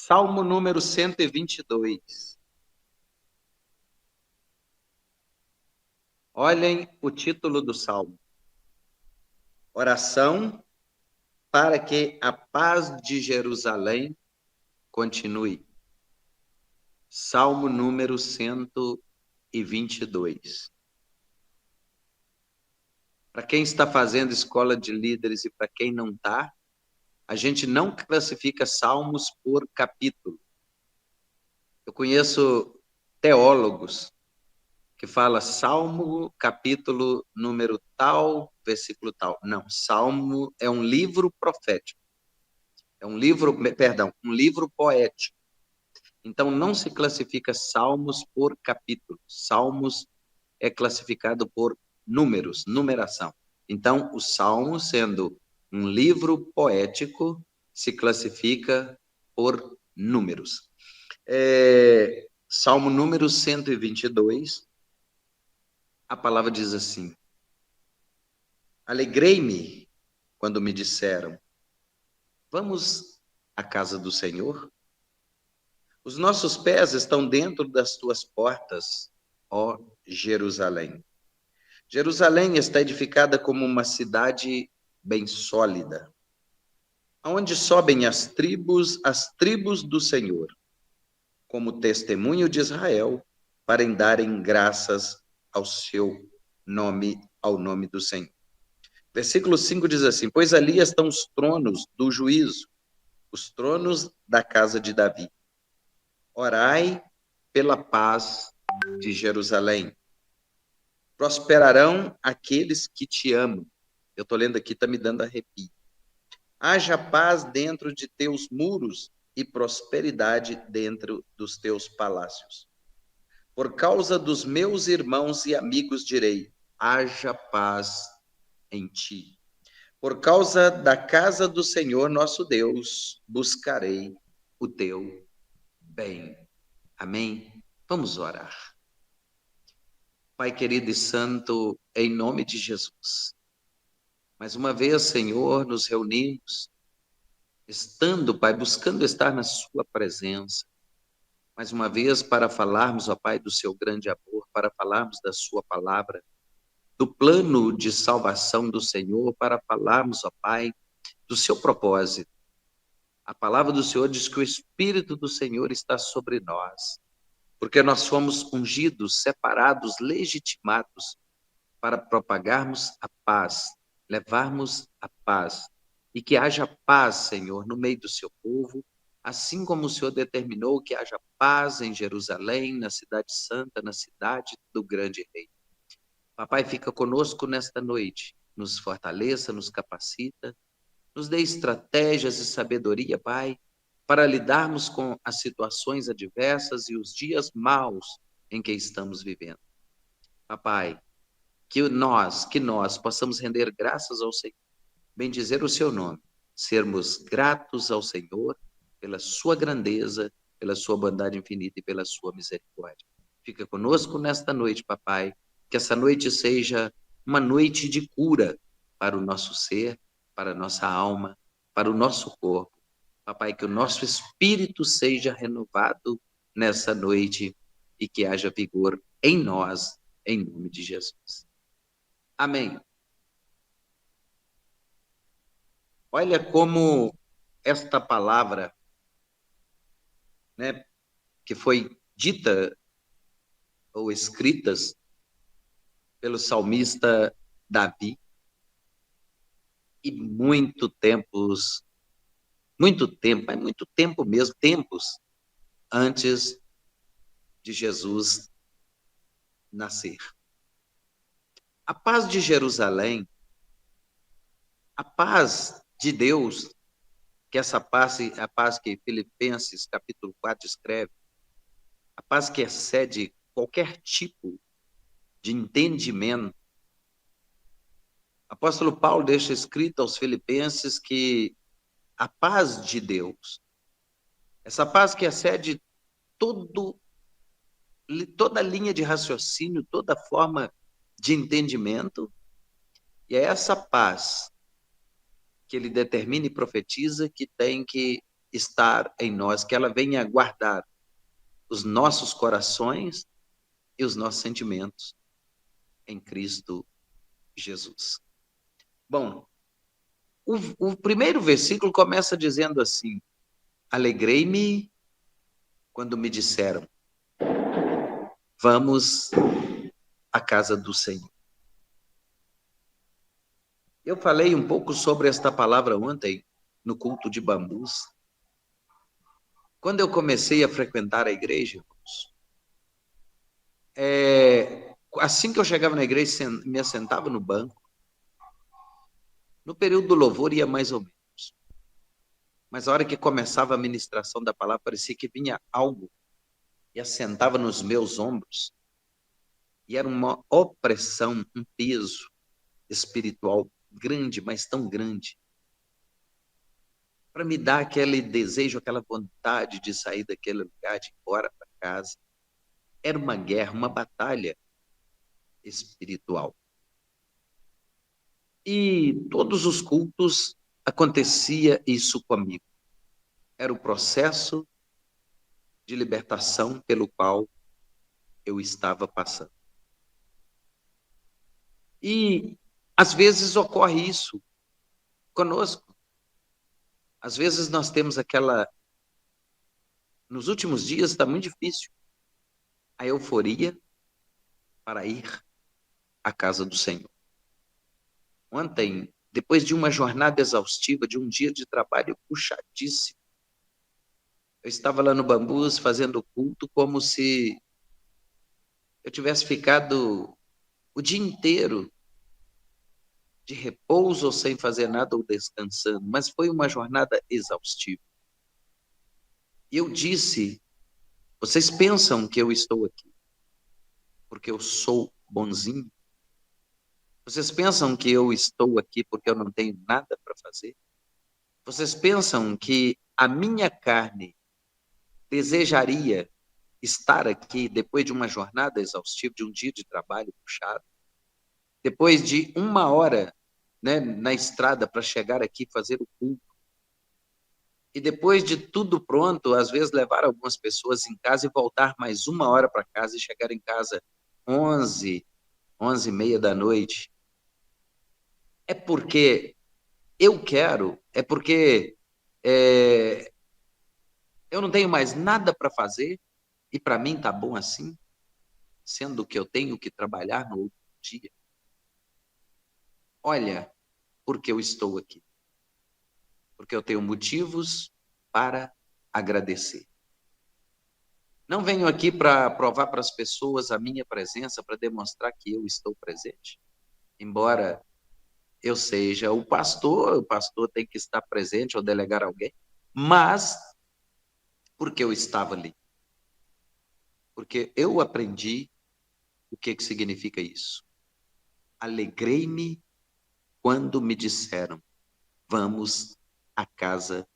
Salmo número 122. Olhem o título do salmo. Oração para que a paz de Jerusalém continue. Salmo número 122. Para quem está fazendo escola de líderes e para quem não está, a gente não classifica salmos por capítulo. Eu conheço teólogos que fala Salmo, capítulo, número tal, versículo tal. Não, Salmo é um livro profético. É um livro poético. Então, não se classifica salmos por capítulo. Salmos é classificado por números, numeração. Então, o salmo, sendo um livro poético, se classifica por números. Salmo número 122, a palavra diz assim: Alegrei-me quando me disseram, vamos à casa do Senhor? Os nossos pés estão dentro das tuas portas, ó Jerusalém. Jerusalém está edificada como uma cidade bem sólida, aonde sobem as tribos do Senhor, como testemunho de Israel, para darem graças ao seu nome, ao nome do Senhor. Versículo 5 diz assim: pois ali estão os tronos do juízo, os tronos da casa de Davi. Orai pela paz de Jerusalém. Prosperarão aqueles que te amam. Eu estou lendo aqui, está me dando arrepio. Haja paz dentro de teus muros e prosperidade dentro dos teus palácios. Por causa dos meus irmãos e amigos direi, haja paz em ti. Por causa da casa do Senhor nosso Deus, buscarei o teu bem. Amém? Vamos orar. Pai querido e santo, em nome de Jesus, mais uma vez, Senhor, nos reunimos, estando, Pai, buscando estar na sua presença, mais uma vez para falarmos, ó Pai, do seu grande amor, para falarmos da sua palavra, do plano de salvação do Senhor, para falarmos, ó Pai, do seu propósito. A palavra do Senhor diz que o Espírito do Senhor está sobre nós, porque nós fomos ungidos, separados, legitimados para propagarmos a paz, levarmos a paz, e que haja paz, Senhor, no meio do seu povo, assim como o Senhor determinou que haja paz em Jerusalém, na cidade santa, na cidade do grande rei. Papai, fica conosco nesta noite, nos fortaleça, nos capacita, nos dê estratégias e sabedoria, Pai, para lidarmos com as situações adversas e os dias maus em que estamos vivendo. Papai, que nós possamos render graças ao Senhor, bendizer o seu nome, sermos gratos ao Senhor pela sua grandeza, pela sua bondade infinita e pela sua misericórdia. Fica conosco nesta noite, papai, que essa noite seja uma noite de cura para o nosso ser, para a nossa alma, para o nosso corpo. Papai, que o nosso espírito seja renovado nessa noite e que haja vigor em nós, em nome de Jesus. Amém. Olha como esta palavra, né, que foi dita ou escritas pelo salmista Davi, e muito tempo mesmo, tempos antes de Jesus nascer. A paz de Jerusalém, a paz de Deus, que essa paz, a paz que Filipenses capítulo 4 escreve, a paz que excede qualquer tipo de entendimento. Apóstolo Paulo deixa escrito aos Filipenses que a paz de Deus, essa paz que excede toda linha de raciocínio, toda forma de entendimento, e é essa paz que ele determina e profetiza que tem que estar em nós, que ela venha guardar os nossos corações e os nossos sentimentos em Cristo Jesus. Bom, o primeiro versículo começa dizendo assim: alegrei-me quando me disseram, vamos à casa do Senhor. Eu falei um pouco sobre esta palavra ontem, no culto de Bambus. Quando eu comecei a frequentar a igreja, assim que eu chegava na igreja, me assentava no banco. No período do louvor ia mais ou menos. Mas a hora que começava a ministração da palavra, parecia que vinha algo e assentava nos meus ombros. E era uma opressão, um peso espiritual grande, mas tão grande, para me dar aquele desejo, aquela vontade de sair daquele lugar, de ir embora para casa. Era uma guerra, uma batalha espiritual. E todos os cultos acontecia isso comigo. Era o processo de libertação pelo qual eu estava passando. E às vezes ocorre isso conosco. Às vezes nós temos aquela... Nos últimos dias está muito difícil a euforia para ir à casa do Senhor. Ontem, depois de uma jornada exaustiva, de um dia de trabalho puxadíssimo, eu estava lá no Bambus fazendo culto como se eu tivesse ficado o dia inteiro de repouso ou sem fazer nada ou descansando, mas foi uma jornada exaustiva. E eu disse, vocês pensam que eu estou aqui porque eu sou bonzinho? Vocês pensam que eu estou aqui porque eu não tenho nada para fazer? Vocês pensam que a minha carne desejaria estar aqui depois de uma jornada exaustiva, de um dia de trabalho puxado, depois de 1 hora, né, na estrada para chegar aqui e fazer o culto, e depois de tudo pronto, às vezes levar algumas pessoas em casa e voltar mais 1 hora para casa e chegar em casa 11, 11h30 da noite? É porque eu quero, é porque eu não tenho mais nada para fazer e para mim tá bom assim, sendo que eu tenho que trabalhar no outro dia. Olha, porque eu estou aqui. Porque eu tenho motivos para agradecer. Não venho aqui para provar para as pessoas a minha presença, para demonstrar que eu estou presente. Embora eu seja o pastor tem que estar presente ou delegar alguém, mas porque eu estava ali. Porque eu aprendi o que significa isso. Alegrei-me quando me disseram, vamos à casa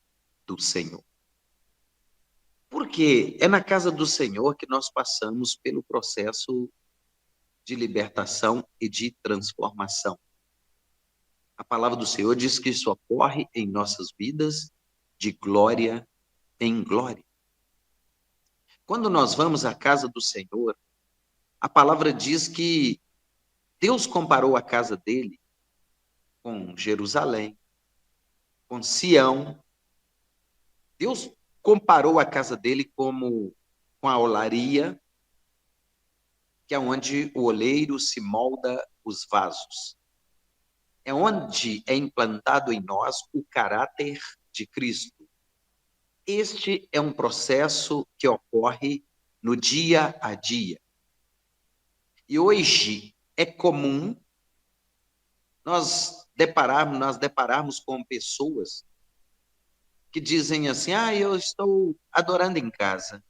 do Senhor. Porque é na casa do Senhor que nós passamos pelo processo de libertação e de transformação. A palavra do Senhor diz que isso ocorre em nossas vidas de glória em glória. Quando nós vamos à casa do Senhor, a palavra diz que Deus comparou a casa dele com Jerusalém, com Sião. Deus comparou a casa dele com a olaria, que é onde o oleiro se molda os vasos. É onde é implantado em nós o caráter de Cristo. Este é um processo que ocorre no dia a dia. E hoje é comum nós depararmos com pessoas que dizem assim, eu estou adorando em casa,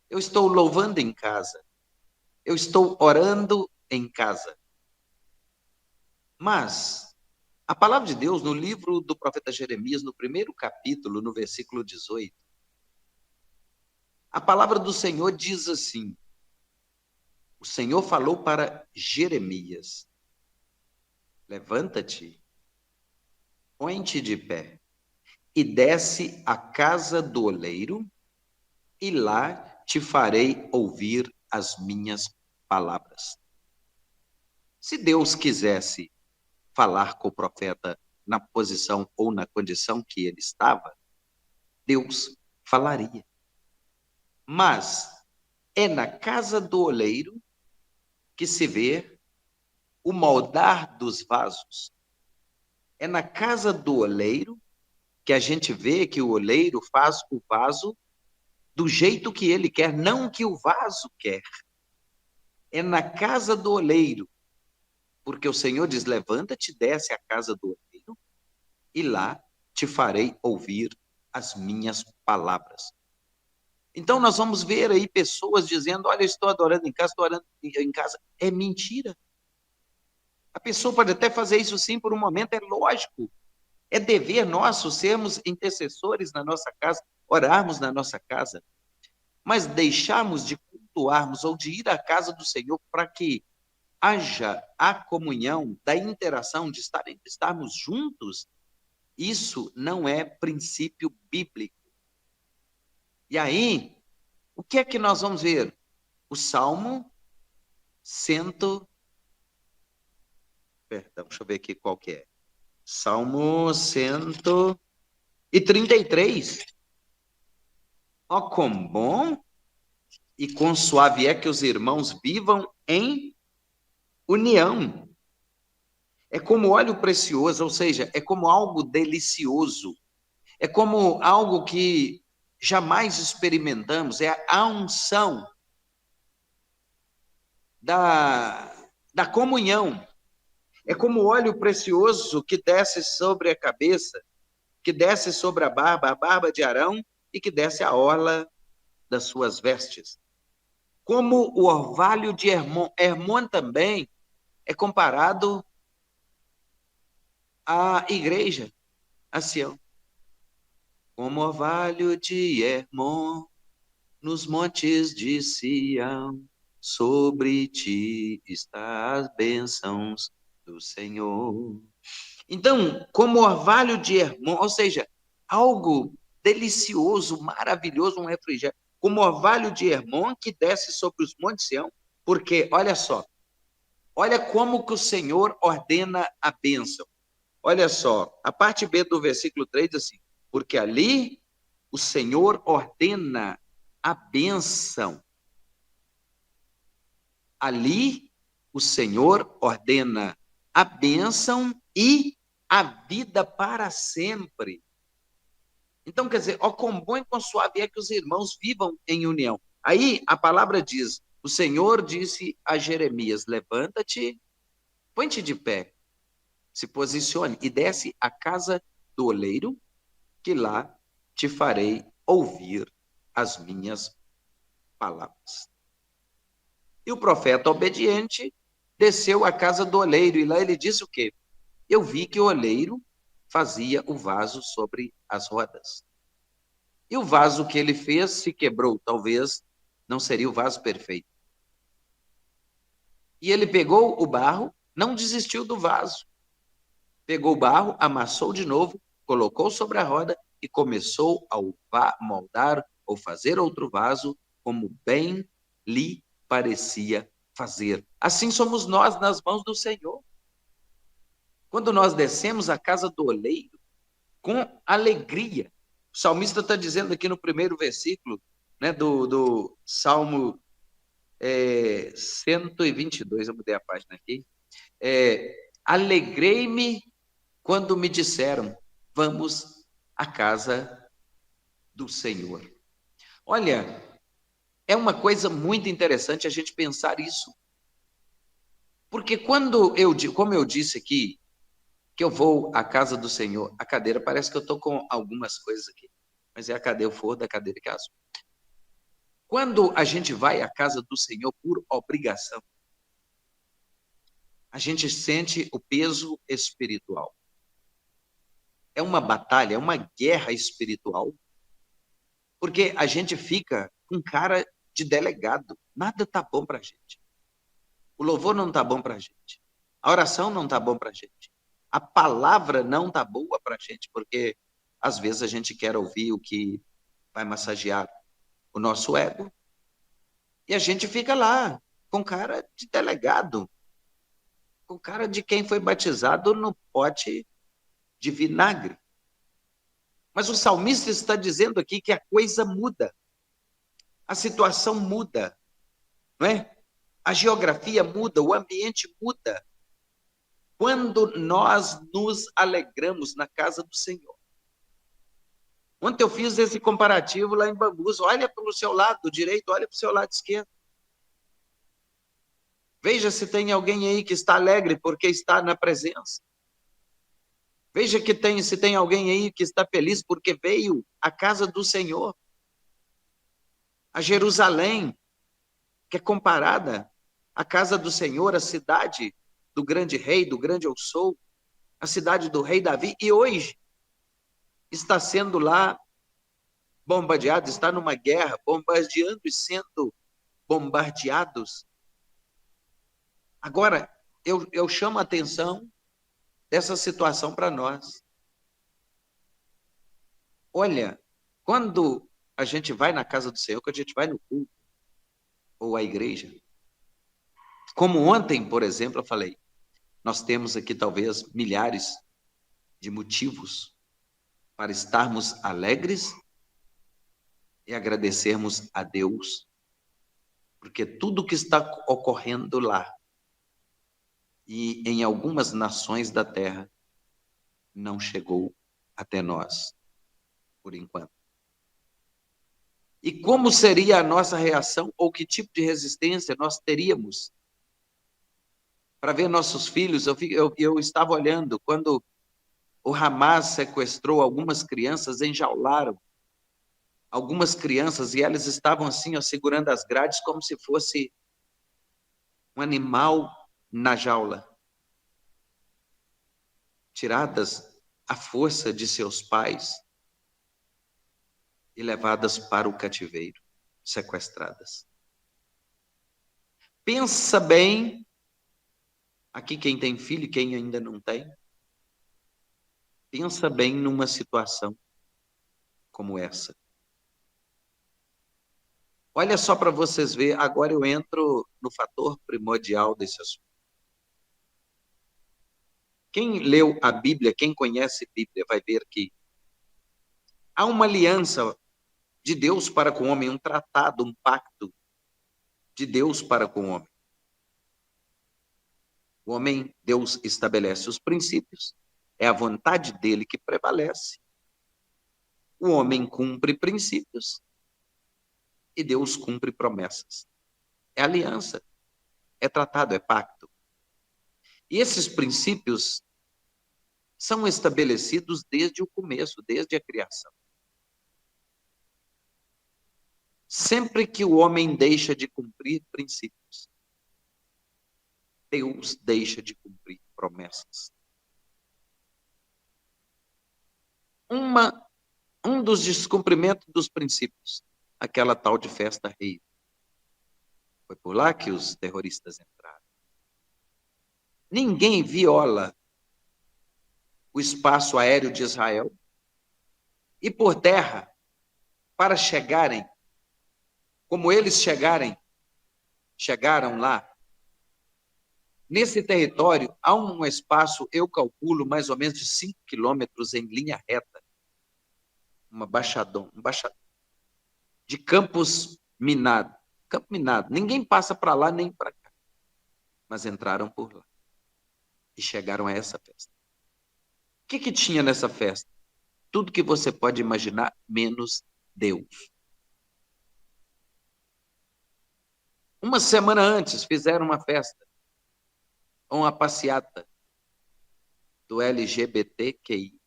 eu estou louvando em casa, eu estou orando em casa. Mas a palavra de Deus, no livro do profeta Jeremias, no primeiro capítulo, no versículo 18, a palavra do Senhor diz assim, o Senhor falou para Jeremias, levanta-te, põe-te de pé, e desce à casa do oleiro, e lá te farei ouvir as minhas palavras. Se Deus quisesse falar com o profeta na posição ou na condição que ele estava, Deus falaria. Mas é na casa do oleiro que se vê o moldar dos vasos. É na casa do oleiro que a gente vê que o oleiro faz o vaso do jeito que ele quer, não que o vaso quer. É na casa do oleiro, porque o Senhor diz: levanta-te, desce à casa do oleiro, e lá te farei ouvir as minhas palavras. Então nós vamos ver aí pessoas dizendo: olha, estou adorando em casa, estou orando em casa. É mentira. A pessoa pode até fazer isso sim por um momento, é lógico. É dever nosso sermos intercessores na nossa casa, orarmos na nossa casa. Mas deixarmos de cultuarmos ou de ir à casa do Senhor para que haja a comunhão, da interação, de estarmos juntos, isso não é princípio bíblico. E aí, o que é que nós vamos ver? O Salmo 100, perdão, deixa eu ver aqui qual que é. Salmo 133. Ó, quão bom e quão suave é que os irmãos vivam em união. É como óleo precioso, ou seja, é como algo delicioso. É como algo que jamais experimentamos, é a unção da comunhão. É como óleo precioso que desce sobre a cabeça, que desce sobre a barba de Arão, e que desce a orla das suas vestes. Como o orvalho de Hermon. Hermon também é comparado à igreja, a Sião. Como orvalho de Hermon, nos montes de Sião, sobre ti está as bênçãos do Senhor. Então, como orvalho de Hermon, ou seja, algo delicioso, maravilhoso, um refrigério, como orvalho de Hermon que desce sobre os montes de Sião, porque, olha só, olha como que o Senhor ordena a bênção. Olha só, a parte B do versículo 3 diz assim: porque ali o Senhor ordena a bênção. Ali o Senhor ordena a bênção e a vida para sempre. Então, quer dizer, ó, quão bom e quão suave é que os irmãos vivam em união. Aí a palavra diz: o Senhor disse a Jeremias: levanta-te, põe-te de pé, se posicione e desce à casa do oleiro, que lá te farei ouvir as minhas palavras. E o profeta obediente desceu à casa do oleiro, e lá ele disse o quê? Eu vi que o oleiro fazia o vaso sobre as rodas. E o vaso que ele fez se quebrou, talvez não seria o vaso perfeito. E ele pegou o barro, não desistiu do vaso. Pegou o barro, amassou de novo, colocou sobre a roda e começou a moldar ou fazer outro vaso como bem lhe parecia fazer. Assim somos nós nas mãos do Senhor. Quando nós descemos à casa do oleiro, com alegria. O salmista está dizendo aqui no primeiro versículo, né, do Salmo 122, eu mudei a página aqui. Alegrei-me quando me disseram, vamos à casa do Senhor. Olha, é uma coisa muito interessante a gente pensar isso. Porque como eu disse aqui, que eu vou à casa do Senhor, a cadeira, parece que eu estou com algumas coisas aqui, mas é a cadeira, o forro da cadeira que é azul. Quando a gente vai à casa do Senhor por obrigação, a gente sente o peso espiritual. É uma batalha, é uma guerra espiritual, porque a gente fica com cara de delegado. Nada está bom para a gente. O louvor não está bom para a gente. A oração não está bom para a gente. A palavra não está boa para a gente, porque às vezes a gente quer ouvir o que vai massagear o nosso ego, e a gente fica lá, com cara de delegado, com cara de quem foi batizado no pote de vinagre. Mas o salmista está dizendo aqui que a coisa muda, a situação muda, não é? A geografia muda, o ambiente muda, quando nós nos alegramos na casa do Senhor. Ontem eu fiz esse comparativo lá em Bambus. Olha para o seu lado direito, olha para o seu lado esquerdo. Veja se tem alguém aí que está alegre porque está na presença. Veja se tem alguém aí que está feliz porque veio à casa do Senhor. A Jerusalém, que é comparada à casa do Senhor, a cidade do grande rei, do grande eu sou, a cidade do rei Davi, e hoje está sendo lá bombardeado, está numa guerra, bombardeando e sendo bombardeados. Agora, eu chamo a atenção dessa situação para nós. Olha, quando a gente vai na casa do Senhor, quando a gente vai no culto, ou à igreja, como ontem, por exemplo, eu falei, nós temos aqui talvez milhares de motivos para estarmos alegres e agradecermos a Deus, porque tudo que está ocorrendo lá e em algumas nações da terra não chegou até nós, por enquanto. E como seria a nossa reação, ou que tipo de resistência nós teríamos para ver nossos filhos? Eu estava olhando, quando o Hamas sequestrou algumas crianças, enjaularam algumas crianças, e elas estavam assim, ó, segurando as grades como se fosse um animal na jaula, tiradas à força de seus pais e levadas para o cativeiro, sequestradas. Pensa bem, aqui quem tem filho e quem ainda não tem, pensa bem numa situação como essa. Olha só para vocês verem, agora eu entro no fator primordial desse assunto. Quem leu a Bíblia, quem conhece a Bíblia, vai ver que há uma aliança de Deus para com o homem, um tratado, um pacto de Deus para com o homem. O homem, Deus estabelece os princípios, é a vontade dele que prevalece. O homem cumpre princípios e Deus cumpre promessas. É aliança, é tratado, é pacto. E esses princípios são estabelecidos desde o começo, desde a criação. Sempre que o homem deixa de cumprir princípios, Deus deixa de cumprir promessas. Um dos descumprimentos dos princípios, aquela tal de festa rei. Foi por lá que os terroristas entraram. Ninguém viola o espaço aéreo de Israel e por terra, para chegarem, como eles chegaram lá. Nesse território, há um espaço, eu calculo, mais ou menos de 5 quilômetros em linha reta, um baixadão, de campos minados. Campo minado, ninguém passa para lá nem para cá, mas entraram por lá e chegaram a essa festa. O que tinha nessa festa? Tudo que você pode imaginar, menos Deus. Uma semana antes, fizeram uma festa, uma passeata do LGBTQIA+,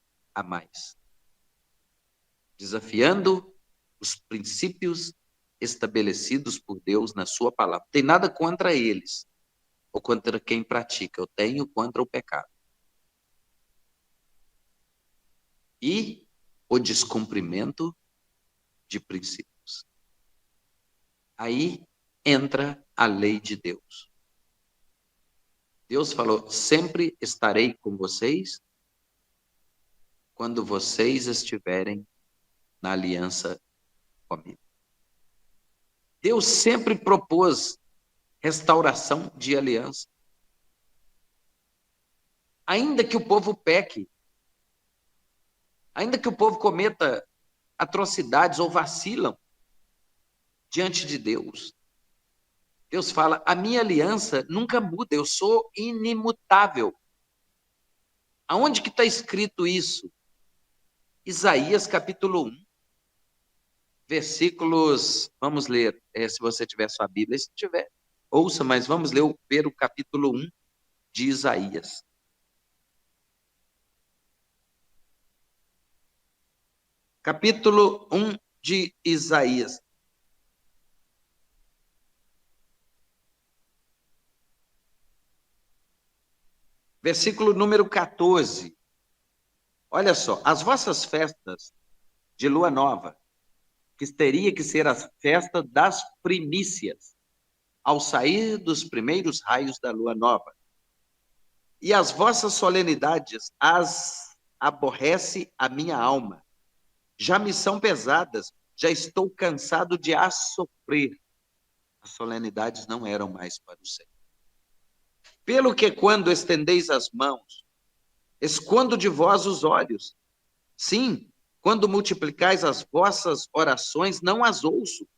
desafiando os princípios estabelecidos por Deus na sua palavra. Não tem nada contra eles, ou contra quem pratica, eu tenho contra o pecado. E o descumprimento de princípios. Aí entra a lei de Deus. Deus falou, sempre estarei com vocês quando vocês estiverem na aliança comigo. Deus sempre propôs restauração de aliança. Ainda que o povo peque, ainda que o povo cometa atrocidades ou vacilam diante de Deus, Deus fala, a minha aliança nunca muda, eu sou inimutável. Aonde que está escrito isso? Isaías capítulo 1, versículos, vamos ler, se você tiver sua Bíblia, se tiver, ouça, mas vamos ver o capítulo 1 de Isaías. Capítulo 1 de Isaías. Versículo número 14. Olha só, as vossas festas de lua nova, que teria que ser a festa das primícias, ao sair dos primeiros raios da lua nova. E as vossas solenidades as aborrece a minha alma. Já me são pesadas, já estou cansado de as sofrer. As solenidades não eram mais para o Senhor. Pelo que quando estendeis as mãos, escondo de vós os olhos. Sim, quando multiplicais as vossas orações, não as ouço,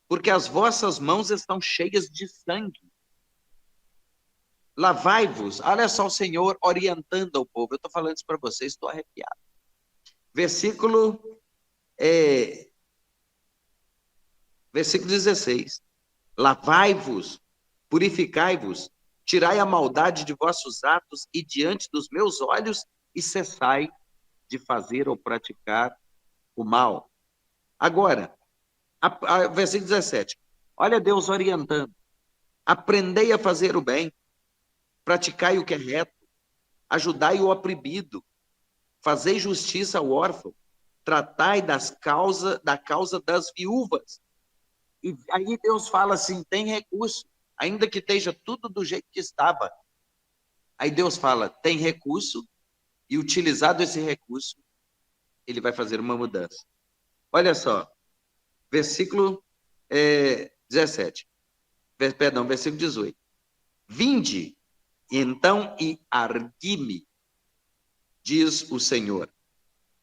porque as vossas mãos estão cheias de sangue. Lavai-vos. Olha só o Senhor orientando ao povo. Eu estou falando isso para vocês, estou arrepiado. Versículo 16. Lavai-vos, purificai-vos, tirai a maldade de vossos atos e diante dos meus olhos e cessai de fazer ou praticar o mal. Agora, versículo 17. Olha Deus orientando. Aprendei a fazer o bem, praticai o que é reto, ajudai o oprimido, fazei justiça ao órfão, tratai da causa das viúvas. E aí Deus fala assim, tem recurso, ainda que esteja tudo do jeito que estava. Aí Deus fala, tem recurso, e utilizado esse recurso, ele vai fazer uma mudança. Olha só, versículo 17. Perdão, versículo 18. Vinde, então, e argui-me, diz o Senhor.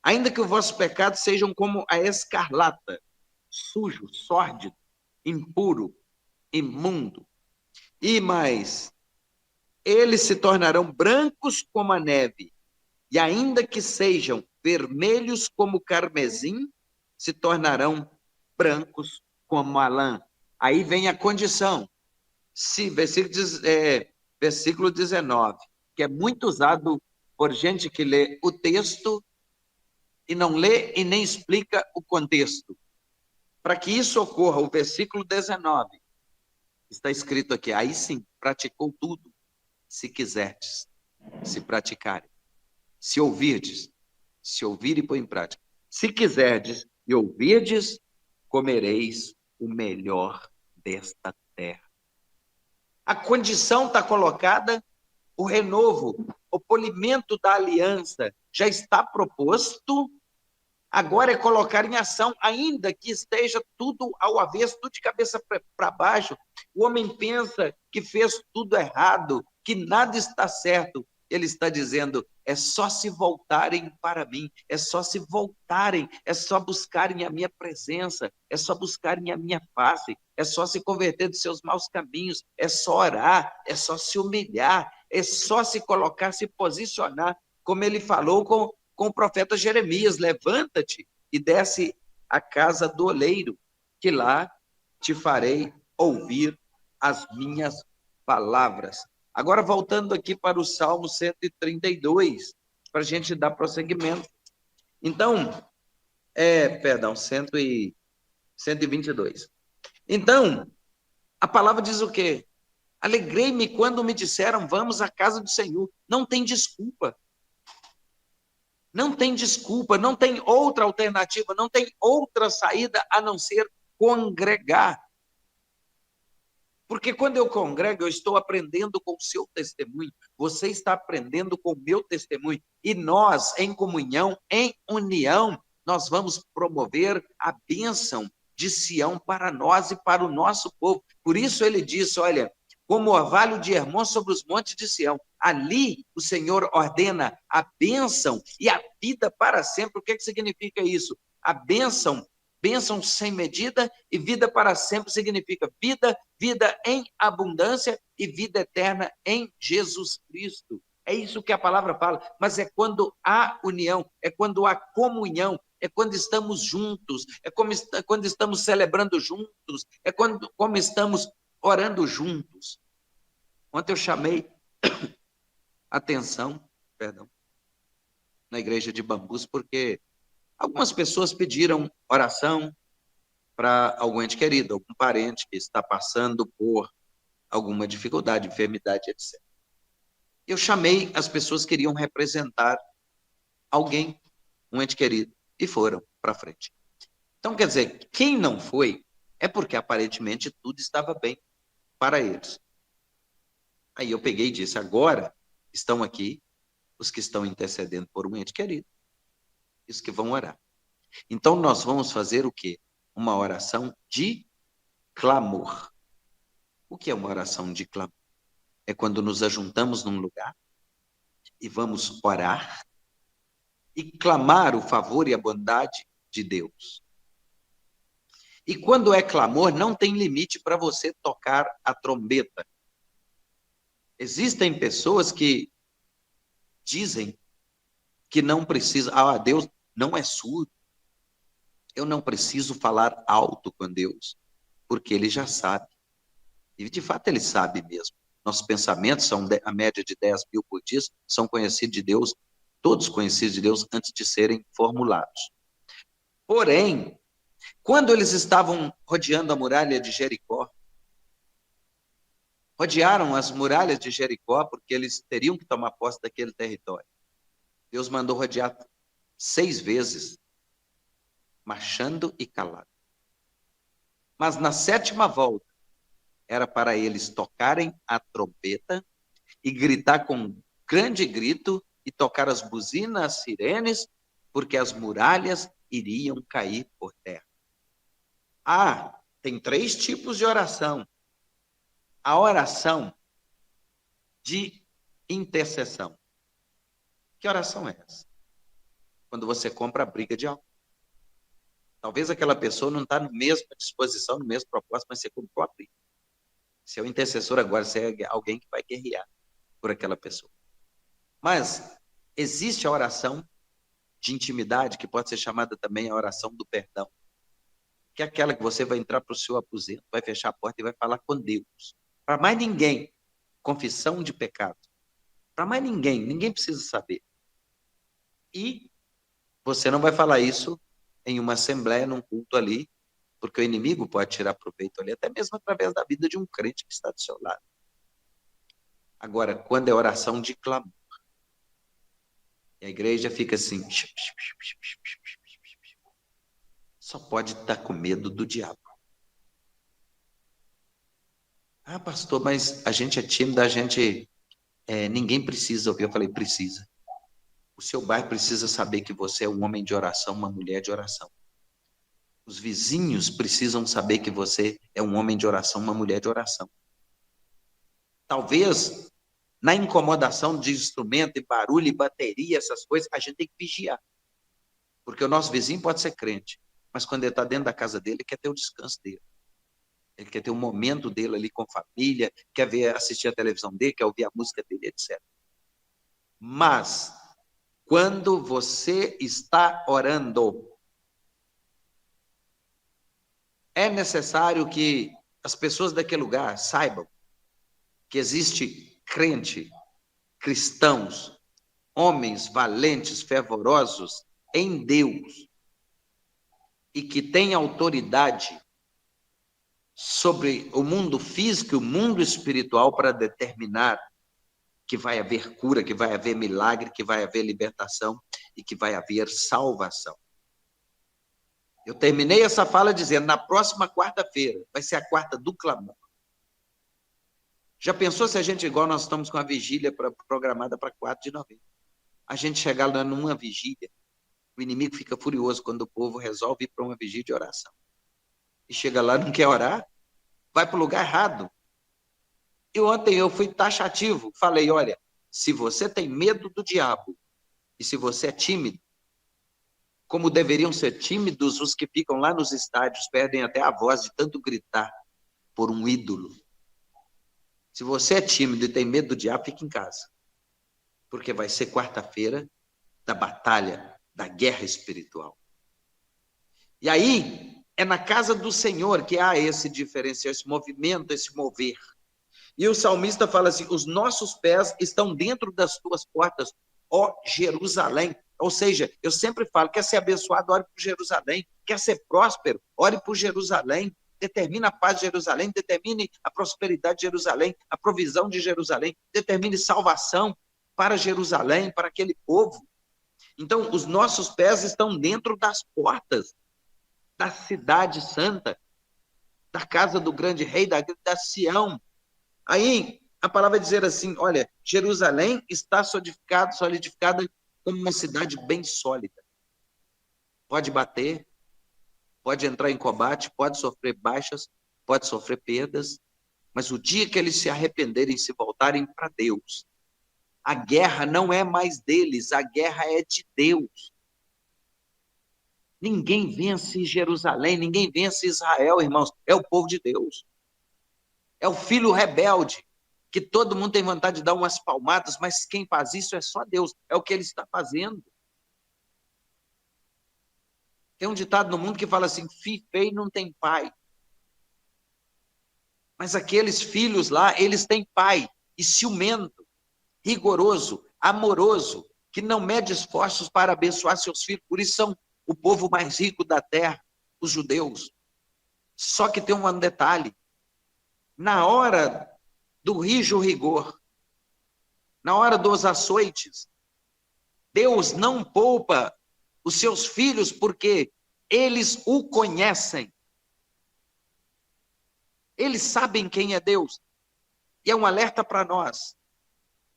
Ainda que os vossos pecados sejam como a escarlata, sujo, sórdido, impuro, imundo. E mais, eles se tornarão brancos como a neve, e ainda que sejam vermelhos como o carmesim, se tornarão brancos como a lã. Aí vem a condição. Se, versículo 19, que é muito usado por gente que lê o texto e não lê e nem explica o contexto. Para que isso ocorra, o versículo 19, está escrito aqui, aí sim, praticou tudo, se quiserdes, se praticarem, se ouvirdes, se ouvir e pôr em prática. Se quiserdes e ouvirdes, comereis o melhor desta terra. A condição está colocada, o renovo, o polimento da aliança já está proposto, agora é colocar em ação, ainda que esteja tudo ao avesso, tudo de cabeça para baixo. O homem pensa que fez tudo errado, que nada está certo. Ele está dizendo, é só se voltarem para mim, é só se voltarem, é só buscarem a minha presença, é só buscarem a minha face, é só se converter dos seus maus caminhos, é só orar, é só se humilhar, é só se colocar, se posicionar, como ele falou com o profeta Jeremias, levanta-te e desce à casa do oleiro, que lá te farei ouvir as minhas palavras. Agora, voltando aqui para o Salmo 132, para a gente dar prosseguimento. Então, 122. Então, a palavra diz o quê? Alegrei-me quando me disseram, vamos à casa do Senhor. Não tem desculpa. Não tem desculpa, não tem outra alternativa, não tem outra saída a não ser congregar. Porque quando eu congrego, eu estou aprendendo com o seu testemunho, você está aprendendo com o meu testemunho, e nós, em comunhão, em união, nós vamos promover a bênção de Sião para nós e para o nosso povo. Por isso ele disse, olha, como o orvalho de Hermon sobre os montes de Sião, ali o Senhor ordena a bênção e a vida para sempre. O que significa isso? A bênção sem medida, e vida para sempre significa vida, vida em abundância e vida eterna em Jesus Cristo. É isso que a palavra fala, mas é quando há união, é quando há comunhão, é quando estamos juntos, quando estamos celebrando juntos, é como estamos orando juntos. Ontem eu chamei atenção, na igreja de Bambus, porque algumas pessoas pediram oração para algum ente querido, algum parente que está passando por alguma dificuldade, enfermidade, etc. Eu chamei as pessoas que iriam representar alguém, um ente querido, e foram para frente. Então, quer dizer, quem não foi é porque aparentemente tudo estava bem para eles. Aí eu peguei e disse, agora estão aqui os que estão intercedendo por um ente querido, os que vão orar. Então, nós vamos fazer o quê? Uma oração de clamor. O que é uma oração de clamor? É quando nos ajuntamos num lugar e vamos orar e clamar o favor e a bondade de Deus. E quando é clamor, não tem limite para você tocar a trombeta. Existem pessoas que dizem que não precisa, Deus não é surdo. Eu não preciso falar alto com Deus, porque Ele já sabe. E de fato Ele sabe mesmo. Nossos pensamentos são a média de 10.000 por dia, são conhecidos de Deus, todos conhecidos de Deus antes de serem formulados. Porém, quando eles estavam rodeando a muralha de Jericó, rodearam as muralhas de Jericó porque eles teriam que tomar posse daquele território. Deus mandou rodear 6 vezes, marchando e calado. Mas na 7ª volta, era para eles tocarem a trombeta e gritar com grande grito e tocar as buzinas, as sirenes, porque as muralhas iriam cair por terra. Tem 3 tipos de oração. A oração de intercessão. Que oração é essa? Quando você compra a briga de alguém. Talvez aquela pessoa não está na mesma disposição, no mesmo propósito, mas você comprou a briga. Você é o intercessor agora, você é alguém que vai guerrear por aquela pessoa. Mas existe a oração de intimidade, que pode ser chamada também a oração do perdão, que é aquela que você vai entrar para o seu aposento, vai fechar a porta e vai falar com Deus. Para mais ninguém, confissão de pecado. Para mais ninguém precisa saber. E você não vai falar isso em uma assembleia, num culto ali, porque o inimigo pode tirar proveito ali, até mesmo através da vida de um crente que está do seu lado. Agora, quando é oração de clamor, e a igreja fica assim, só pode estar com medo do diabo. Pastor, mas a gente é tímido, ninguém precisa ouvir. Eu falei, precisa. O seu bairro precisa saber que você é um homem de oração, uma mulher de oração. Os vizinhos precisam saber que você é um homem de oração, uma mulher de oração. Talvez, na incomodação de instrumento, e barulho, e bateria, essas coisas, a gente tem que vigiar. Porque o nosso vizinho pode ser crente, mas quando ele está dentro da casa dele, ele quer ter o descanso dele. Ele quer ter um momento dele ali com família, quer assistir a televisão dele, quer ouvir a música dele, etc. Mas, quando você está orando, é necessário que as pessoas daquele lugar saibam que existe crente, cristãos, homens valentes, fervorosos em Deus e que têm autoridade sobre o mundo físico e o mundo espiritual para determinar que vai haver cura, que vai haver milagre, que vai haver libertação e que vai haver salvação. Eu terminei essa fala dizendo, na próxima quarta-feira, vai ser a quarta do clamor. Já pensou se a gente, igual nós estamos com a vigília programada para 4 de novembro, a gente chegar lá numa vigília, o inimigo fica furioso quando o povo resolve ir para uma vigília de oração. E chega lá, não quer orar, vai para o lugar errado. E ontem eu fui taxativo, falei, olha, se você tem medo do diabo e se você é tímido, como deveriam ser tímidos os que ficam lá nos estádios, perdem até a voz de tanto gritar por um ídolo. Se você é tímido e tem medo do diabo, fique em casa. Porque vai ser quarta-feira da batalha, da guerra espiritual. E aí, é na casa do Senhor que há esse diferencial, esse movimento, esse mover. E o salmista fala assim, os nossos pés estão dentro das tuas portas, ó Jerusalém. Ou seja, eu sempre falo, quer ser abençoado, ore por Jerusalém. Quer ser próspero, ore por Jerusalém. Determine a paz de Jerusalém, determine a prosperidade de Jerusalém, a provisão de Jerusalém, determine salvação para Jerusalém, para aquele povo. Então, os nossos pés estão dentro das portas da cidade santa, da casa do grande rei, da Sião. Aí, a palavra vai dizer assim, olha, Jerusalém está solidificada como uma cidade bem sólida. Pode bater, pode entrar em combate, pode sofrer baixas, pode sofrer perdas, mas o dia que eles se arrependerem e se voltarem para Deus, a guerra não é mais deles, a guerra é de Deus. Ninguém vence Jerusalém, ninguém vence Israel, irmãos, é o povo de Deus. É o filho rebelde, que todo mundo tem vontade de dar umas palmadas, mas quem faz isso é só Deus, é o que ele está fazendo. Tem um ditado no mundo que fala assim, filho feio não tem pai. Mas aqueles filhos lá, eles têm pai, e ciumento, rigoroso, amoroso, que não mede esforços para abençoar seus filhos, por isso são o povo mais rico da terra, os judeus. Só que tem um detalhe, na hora do rijo rigor, na hora dos açoites, Deus não poupa os seus filhos porque eles o conhecem. Eles sabem quem é Deus. E é um alerta para nós.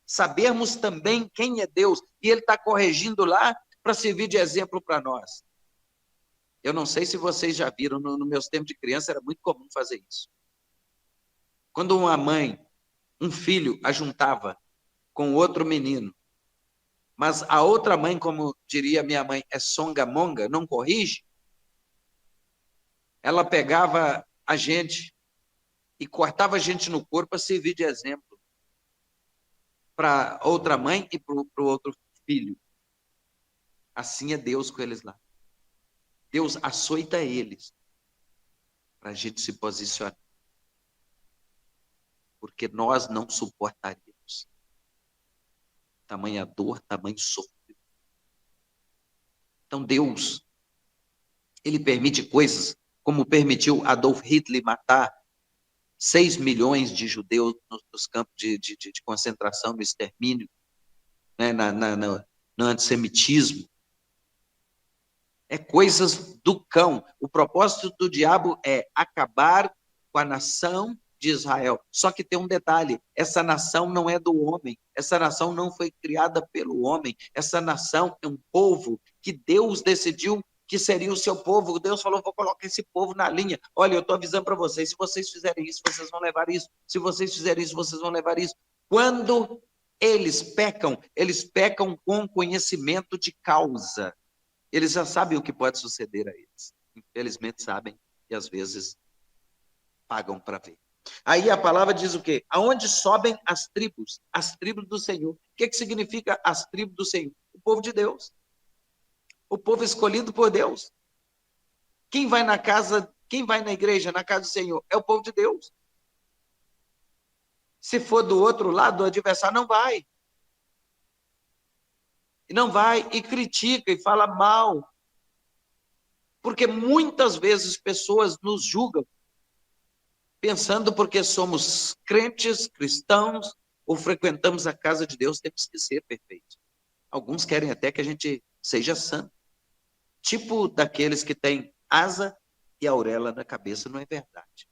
Sabermos também quem é Deus. E ele está corrigindo lá para servir de exemplo para nós. Eu não sei se vocês já viram, no meus tempos de criança era muito comum fazer isso. Quando uma mãe, um filho, ajuntava com outro menino, mas a outra mãe, como diria minha mãe, é songamonga, não corrige, ela pegava a gente e cortava a gente no corpo para servir de exemplo para outra mãe e para o outro filho. Assim é Deus com eles lá. Deus açoita eles para a gente se posicionar. Porque nós não suportaríamos tamanha dor, tamanho sofrimento. Então Deus, ele permite coisas, como permitiu Adolf Hitler matar 6 milhões de judeus nos campos de concentração, no extermínio, né, no antissemitismo. É coisas do cão. O propósito do diabo é acabar com a nação de Israel. Só que tem um detalhe, essa nação não é do homem, essa nação não foi criada pelo homem, essa nação é um povo que Deus decidiu que seria o seu povo. Deus falou, vou colocar esse povo na linha. Olha, eu estou avisando para vocês, se vocês fizerem isso, vocês vão levar isso. Se vocês fizerem isso, vocês vão levar isso. Quando eles pecam com conhecimento de causa. Eles já sabem o que pode suceder a eles. Infelizmente sabem e às vezes pagam para ver. Aí a palavra diz o quê? Aonde sobem as tribos do Senhor. O que significa as tribos do Senhor? O povo de Deus. O povo escolhido por Deus. Quem vai na igreja, na casa do Senhor? É o povo de Deus. Se for do outro lado, do adversário, não vai. E não vai, e critica, e fala mal. Porque muitas vezes pessoas nos julgam pensando porque somos crentes, cristãos, ou frequentamos a casa de Deus, temos que ser perfeitos. Alguns querem até que a gente seja santo. Tipo daqueles que têm asa e auréola na cabeça, não é verdade.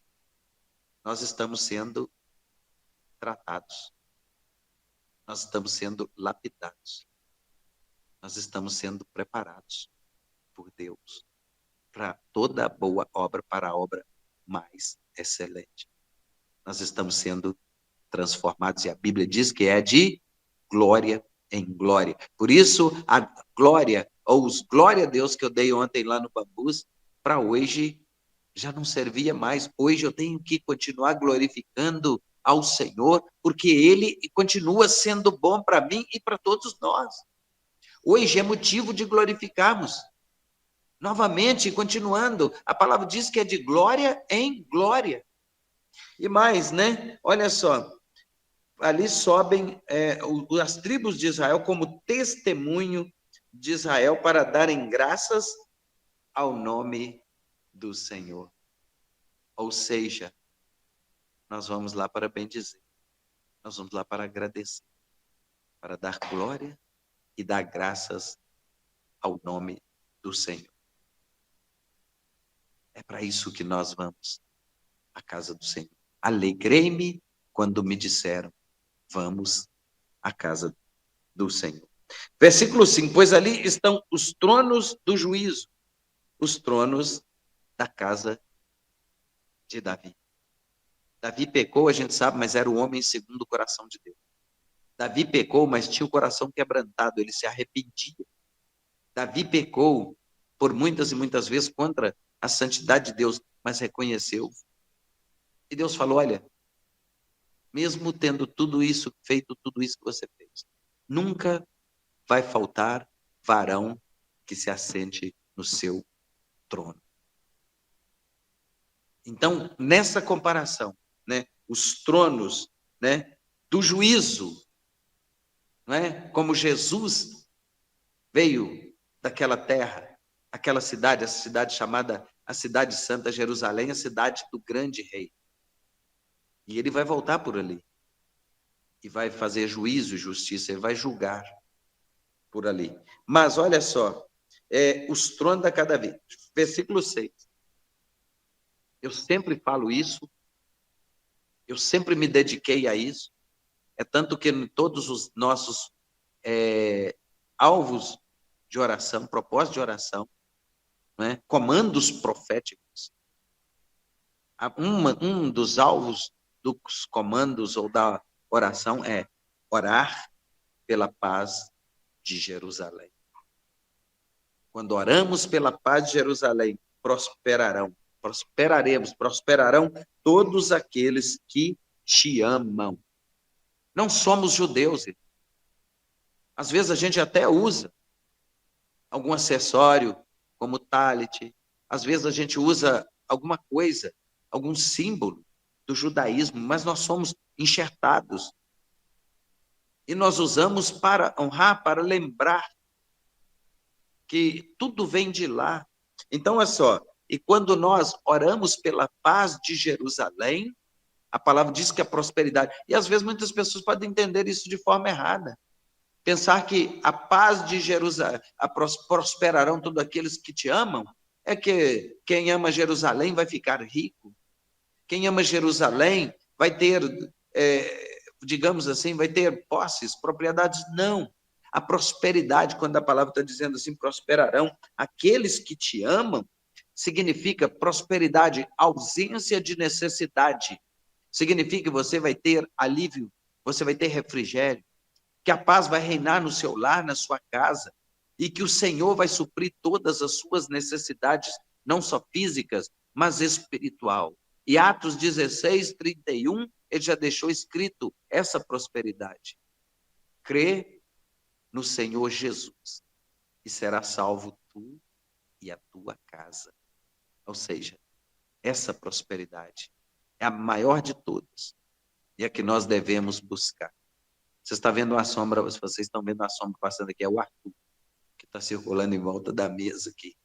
Nós estamos sendo tratados. Nós estamos sendo lapidados. Nós estamos sendo preparados por Deus para toda boa obra, para a obra mais excelente. Nós estamos sendo transformados, e a Bíblia diz que é de glória em glória. Por isso, a glória, ou os glória a Deus que eu dei ontem lá no Bambus, para hoje já não servia mais. Hoje eu tenho que continuar glorificando ao Senhor, porque Ele continua sendo bom para mim e para todos nós. Hoje é motivo de glorificarmos. Novamente, continuando, a palavra diz que é de glória em glória. E mais, né? Olha só, ali sobem as tribos de Israel como testemunho de Israel para darem graças ao nome do Senhor. Ou seja, nós vamos lá para bendizer, nós vamos lá para agradecer, para dar glória e dar graças ao nome do Senhor. É para isso que nós vamos à casa do Senhor. Alegrei-me quando me disseram, vamos à casa do Senhor. Versículo 5, pois ali estão os tronos do juízo, os tronos da casa de Davi. Davi pecou, a gente sabe, mas era o homem segundo o coração de Deus. Davi pecou, mas tinha o coração quebrantado, ele se arrependia. Davi pecou por muitas e muitas vezes contra a santidade de Deus, mas reconheceu. E Deus falou, olha, mesmo tendo tudo isso, feito tudo isso que você fez, nunca vai faltar varão que se assente no seu trono. Então, nessa comparação, né, os tronos, né, do juízo, né, como Jesus veio daquela terra, aquela cidade, essa cidade chamada a cidade santa Jerusalém, a cidade do grande rei. E ele vai voltar por ali. E vai fazer juízo e justiça, ele vai julgar por ali. Mas olha só, os tronos da cada vez. Versículo 6. Eu sempre falo isso, eu sempre me dediquei a isso, é tanto que em todos os nossos alvos de oração, propósitos de oração, né, comandos proféticos, um dos alvos dos comandos ou da oração é orar pela paz de Jerusalém. Quando oramos pela paz de Jerusalém, prosperarão todos aqueles que te amam. Não somos judeus. Às vezes a gente até usa algum acessório, como talit, às vezes a gente usa alguma coisa, algum símbolo do judaísmo, mas nós somos enxertados. E nós usamos para honrar, para lembrar que tudo vem de lá. Então, olha só, e quando nós oramos pela paz de Jerusalém, a palavra diz que a prosperidade, e às vezes muitas pessoas podem entender isso de forma errada, pensar que a paz de Jerusalém, prosperarão todos aqueles que te amam, é que quem ama Jerusalém vai ficar rico, quem ama Jerusalém vai ter, digamos assim, vai ter posses, propriedades, não. A prosperidade, quando a palavra está dizendo assim, prosperarão aqueles que te amam, significa prosperidade, ausência de necessidade. Significa que você vai ter alívio, você vai ter refrigério, que a paz vai reinar no seu lar, na sua casa, e que o Senhor vai suprir todas as suas necessidades, não só físicas, mas espiritual. E Atos 16, 31, ele já deixou escrito essa prosperidade. Crê no Senhor Jesus e será salvo tu e a tua casa. Ou seja, essa prosperidade é a maior de todas e a que nós devemos buscar. Você está vendo uma sombra, vocês estão vendo uma sombra passando aqui, é o Arthur, que está circulando em volta da mesa aqui.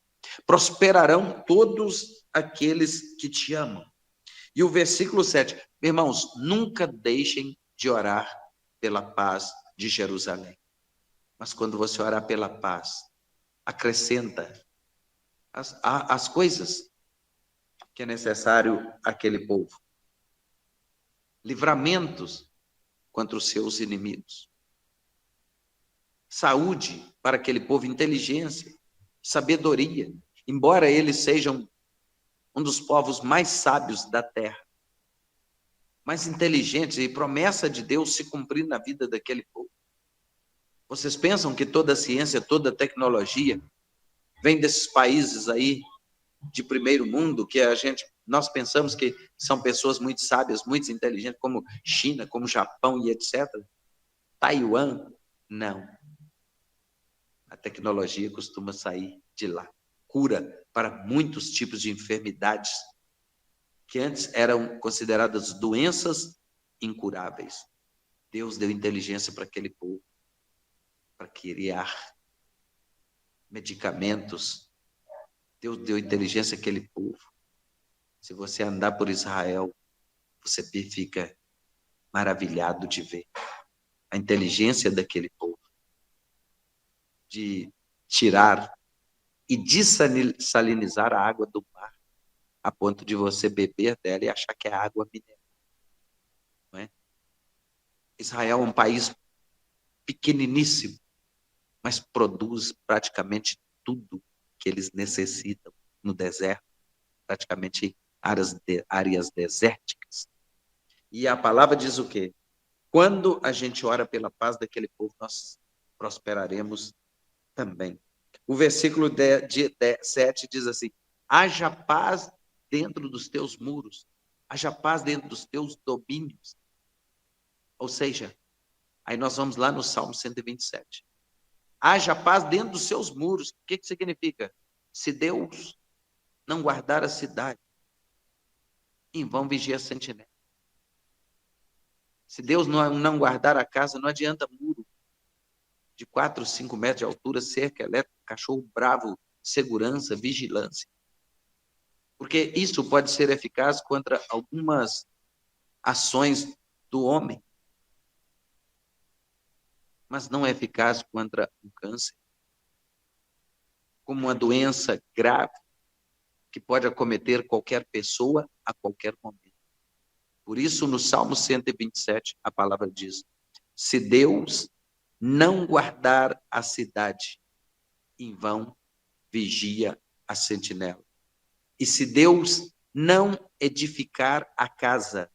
Prosperarão todos aqueles que te amam. E o versículo 7, irmãos, nunca deixem de orar pela paz de Jerusalém. Mas quando você orar pela paz, acrescenta as coisas que é necessário àquele povo. Livramentos contra os seus inimigos. Saúde para aquele povo, inteligência, sabedoria, embora eles sejam um dos povos mais sábios da terra, mais inteligentes, e promessa de Deus se cumprir na vida daquele povo. Vocês pensam que toda a ciência, toda a tecnologia vem desses países aí de primeiro mundo, que nós pensamos que são pessoas muito sábias, muito inteligentes, como China, como Japão e etc. Taiwan, não. A tecnologia costuma sair de lá. Cura para muitos tipos de enfermidades que antes eram consideradas doenças incuráveis. Deus deu inteligência para aquele povo, para criar medicamentos. Deus deu inteligência àquele povo. Se você andar por Israel, você fica maravilhado de ver a inteligência daquele povo, de tirar e dessalinizar a água do mar, a ponto de você beber dela e achar que é água mineral. Não é? Israel é um país pequeniníssimo, mas produz praticamente tudo que eles necessitam no deserto, praticamente áreas desérticas. E a palavra diz o quê? Quando a gente ora pela paz daquele povo, nós prosperaremos também. O versículo 7 diz assim: haja paz dentro dos teus muros, haja paz dentro dos teus domínios. Ou seja, aí nós vamos lá no Salmo 127. Haja paz dentro dos seus muros. O que significa? Se Deus não guardar a cidade, em vão vigia a sentinela. Se Deus não guardar a casa, não adianta muro de 4, 5 metros de altura, cerca elétrica, cachorro bravo, segurança, vigilância. Porque isso pode ser eficaz contra algumas ações do homem, mas não é eficaz contra um câncer, como uma doença grave que pode acometer qualquer pessoa a qualquer momento. Por isso, no Salmo 127, a palavra diz: se Deus não guardar a cidade, em vão vigia a sentinela. E se Deus não edificar a casa,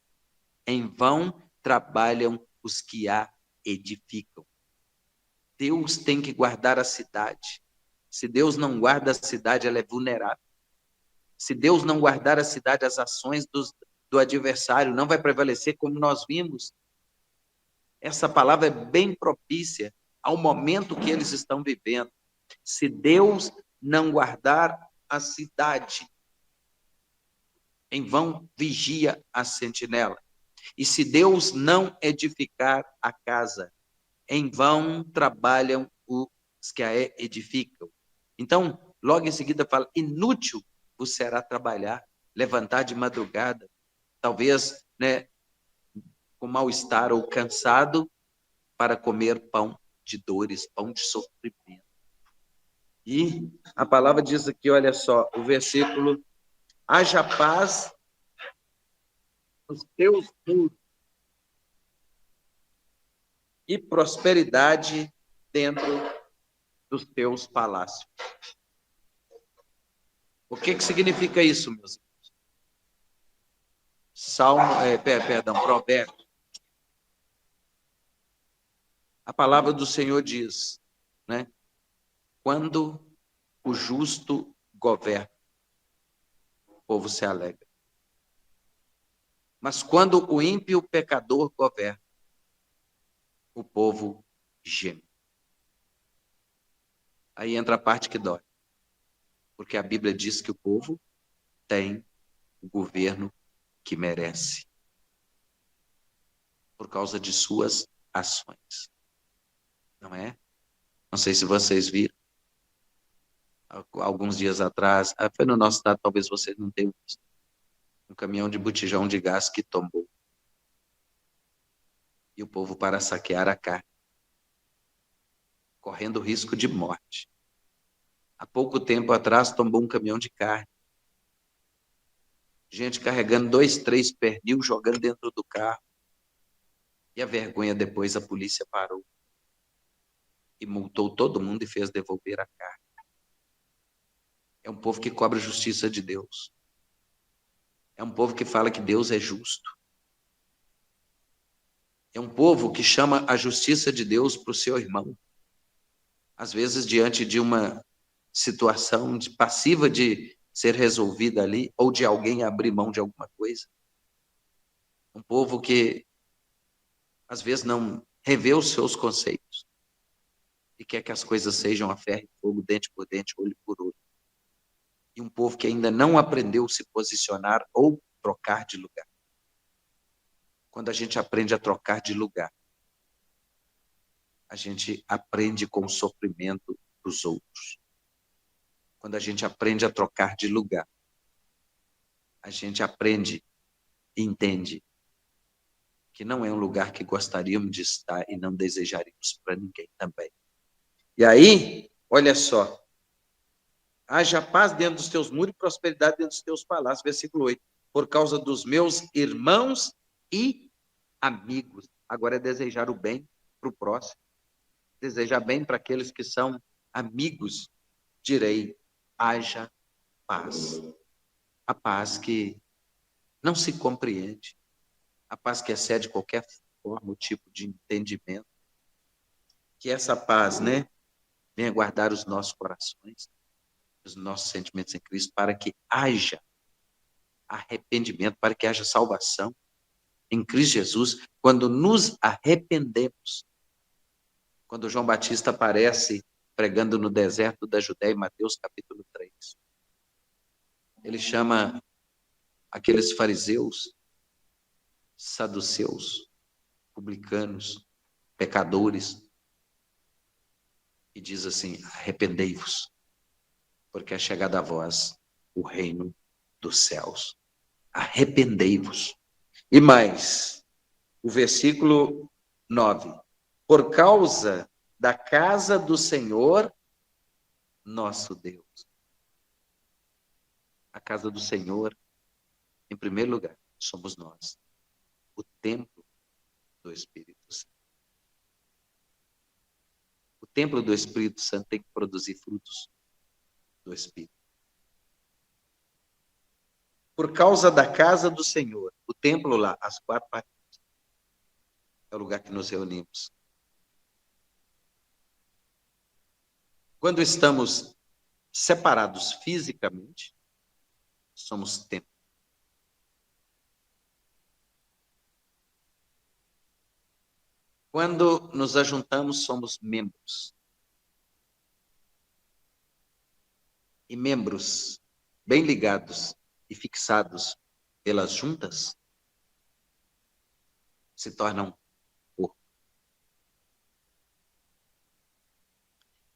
em vão trabalham os que a edificam. Deus tem que guardar a cidade. Se Deus não guarda a cidade, ela é vulnerável. Se Deus não guardar a cidade, as ações do adversário não vai prevalecer, como nós vimos. Essa palavra é bem propícia ao momento que eles estão vivendo. Se Deus não guardar a cidade, em vão vigia a sentinela. E se Deus não edificar a casa, em vão trabalham os que a edificam. Então, logo em seguida fala: inútil vos será trabalhar, levantar de madrugada, talvez, né, com mal-estar ou cansado, para comer pão de dores, pão de sofrimento. E a palavra diz aqui, olha só, o versículo: haja paz nos teus muros e prosperidade dentro dos teus palácios. O que significa isso, meus irmãos? Provérbios. A palavra do Senhor diz, né? Quando o justo governa, o povo se alegra. Mas quando o ímpio pecador governa, o povo geme. Aí entra a parte que dói. Porque a Bíblia diz que o povo tem o governo que merece, por causa de suas ações. Não é? Não sei se vocês viram. Alguns dias atrás, foi no nosso estado, talvez vocês não tenham visto, um caminhão de botijão de gás que tombou. E o povo para saquear a carne, correndo risco de morte. Há pouco tempo atrás, tombou um caminhão de carne. Gente carregando 2, 3 pernil, jogando dentro do carro. E a vergonha depois a polícia parou e multou todo mundo e fez devolver a carga. É um povo que cobra a justiça de Deus. É um povo que fala que Deus é justo. É um povo que chama a justiça de Deus para o seu irmão. Às vezes, diante de uma situação passiva de ser resolvida ali, ou de alguém abrir mão de alguma coisa. Um povo que, às vezes, não revê os seus conceitos e quer que as coisas sejam a ferro e fogo, dente por dente, olho por olho. E um povo que ainda não aprendeu a se posicionar ou trocar de lugar. Quando a gente aprende a trocar de lugar, a gente aprende com o sofrimento dos outros. Quando a gente aprende a trocar de lugar, a gente aprende e entende que não é um lugar que gostaríamos de estar e não desejaríamos para ninguém também. E aí, olha só, haja paz dentro dos teus muros e prosperidade dentro dos teus palácios, versículo 8, por causa dos meus irmãos e amigos. Agora é desejar o bem para o próximo, desejar bem para aqueles que são amigos, direi, haja paz. A paz que não se compreende, a paz que excede qualquer forma, o tipo de entendimento. Que essa paz, né, venha guardar os nossos corações, os nossos sentimentos em Cristo, para que haja arrependimento, para que haja salvação em Cristo Jesus, quando nos arrependemos. Quando João Batista aparece pregando no deserto da Judéia, em Mateus capítulo 3. Ele chama aqueles fariseus, saduceus, publicanos, pecadores, e diz assim: arrependei-vos, porque é chegada a vós o reino dos céus. Arrependei-vos. E mais, o versículo 9. Por causa da casa do Senhor, nosso Deus. A casa do Senhor, em primeiro lugar, somos nós. O templo do Espírito Santo. O templo do Espírito Santo tem que produzir frutos do Espírito. Por causa da casa do Senhor, o templo lá, as quatro paredes, é o lugar que nos reunimos. Quando estamos separados fisicamente, somos templo. Quando nos ajuntamos, somos membros. E membros bem ligados e fixados pelas juntas se tornam corpo.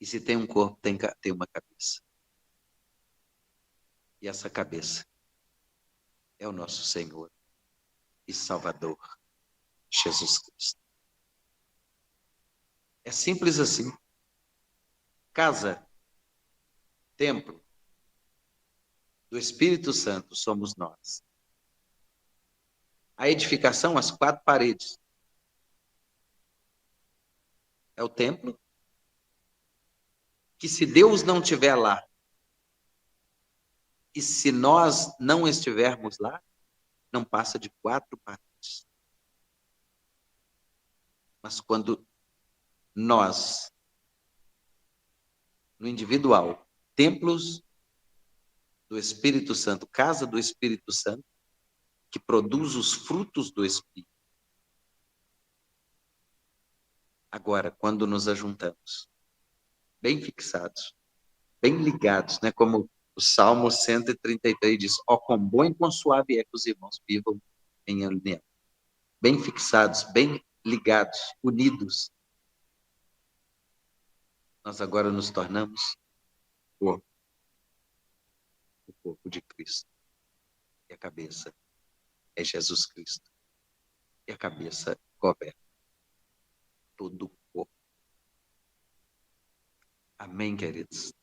E se tem um corpo, tem uma cabeça. E essa cabeça é o nosso Senhor e Salvador, Jesus Cristo. É simples assim. Casa, templo do Espírito Santo somos nós. A edificação, as quatro paredes, é o templo, que se Deus não estiver lá, e se nós não estivermos lá, não passa de quatro paredes. Mas quando nós, no individual, templos do Espírito Santo, casa do Espírito Santo, que produz os frutos do Espírito. Agora, quando nos ajuntamos, bem fixados, bem ligados, né? Como o Salmo 133 diz: ó, quão bom e quão suave é que os irmãos vivam em união. Bem fixados, bem ligados, unidos. Nós agora nos tornamos corpo, o corpo de Cristo. E a cabeça é Jesus Cristo. E a cabeça governa todo o corpo. Amém, queridos?